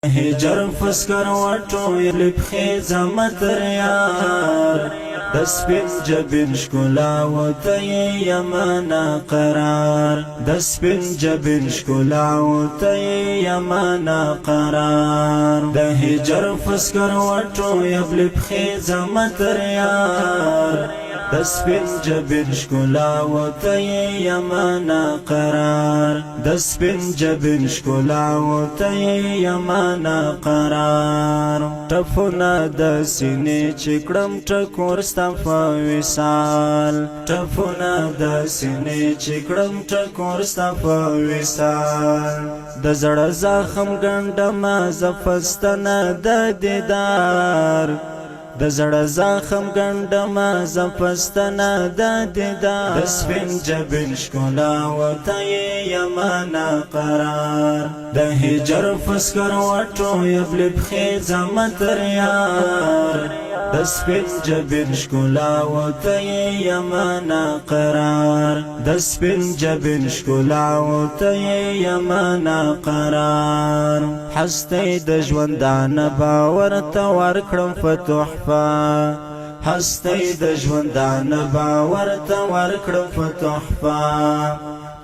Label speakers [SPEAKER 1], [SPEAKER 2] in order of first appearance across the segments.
[SPEAKER 1] هجر فسکر وټو یلب خیزه متر یار د سپین جبین شکلا وته یمنا قرار د سپین جبین شکلا وته یمنا قرار د هجر فسکر وټو یلب خیزه متر یار د سپین جبین شکلا وته یمنا قرار د سپین جبین شکلا وته یمنا قرار ټفونه د سینې چکړم ټکور ستفا وصال ټفونه د سینې چکړم ټکور ستفا وصال د زړه زخم ګنډم زفستنه د دیدار د زړه زخم ګنډم زفستنه د دیدار د سپین جبین شکلا وته یمنا قرار د هجر فسکر وټو یبلب خیزه متر یار د سپین جبین شکلا وته یمنا قرار د سپین جبین شکلا وته یمنا قرار هستی د ژوندانه باور ته ورکړم فتوحفه هستی د ژوندانه باور ته ورکړم فتوحفه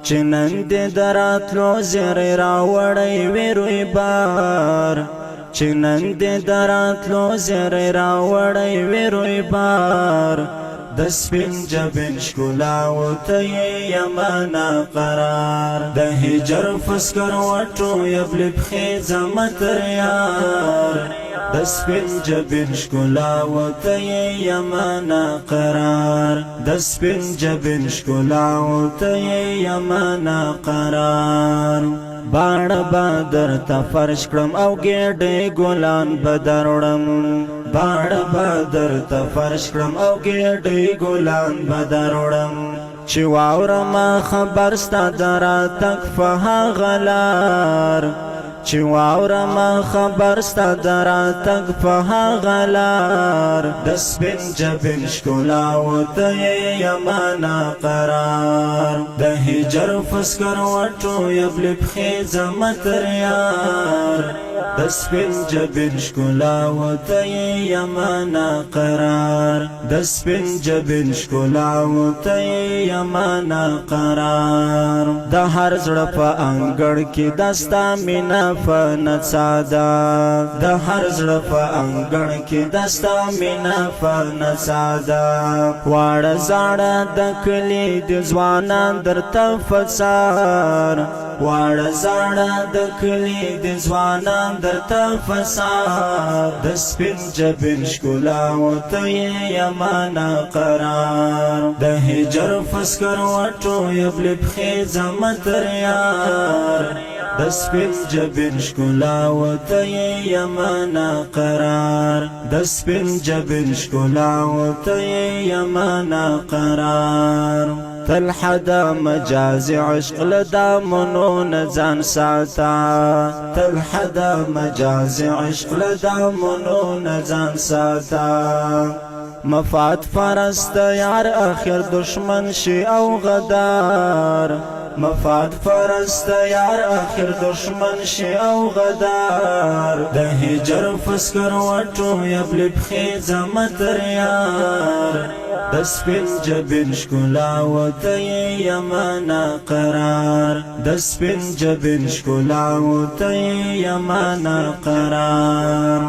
[SPEAKER 1] چې نن دې دراتلو زیری راوړی ویروی بار چې نن دې دراتلو زیری راوړی ویروی بار د سپین جبین شکلا وته یمنا قرار د هجر فسکر وټو یبلب خیزه متر یار د سپین جبین شکلا وته یمنا قرار د سپین جبین شکلا وته یمنا قرار باڼه بدر ته فرش کړم او ګېډې ګلان بدروړم باڼه بدر ته فرش کړم او ګېډې ګلان بدروړم چې واورم خبر ستا د راتګ په هغه لار چې واورم خبر ستا د راتګ په هغه لار د سپین جبین شکلا وته یمنا قرار د هجر فسکر وټو یبلب خیزه متر یار د سپین جبین شکلا وته یمنا قرار د سپین جبین شکلا وته یمنا قرار د هر زړه په انګړ کې دستا مینا فنڅادا د هر زړه په انګړ کې دستا مینا فنڅادا واړه زاړه د کلی د ځوانان درته فسار واړه زاړه د کلی د ځوانان درته فسار د سپین جبین شکلا وته یمنا قرار د هجر فسکر وټو یبلب خیزه متر یار د سپین جبین شکلا وته یمنا قرار د سپین جبین شکلا وته یمنا قرار تل حدا مجاز عشق لدامنو نزان ساتا تل حدا مجاز عشق لدامنو نزان ساتا مفاد فرست یار آخر دشمن شی او غدار مفاد فرست یار آخر دشمن شی او غدار د هجر فسکر وټو یبلب خیزه متر یار د سپین جبین شکلا وته یمنا قرار د سپین جبین شکلا وته یمنا قرار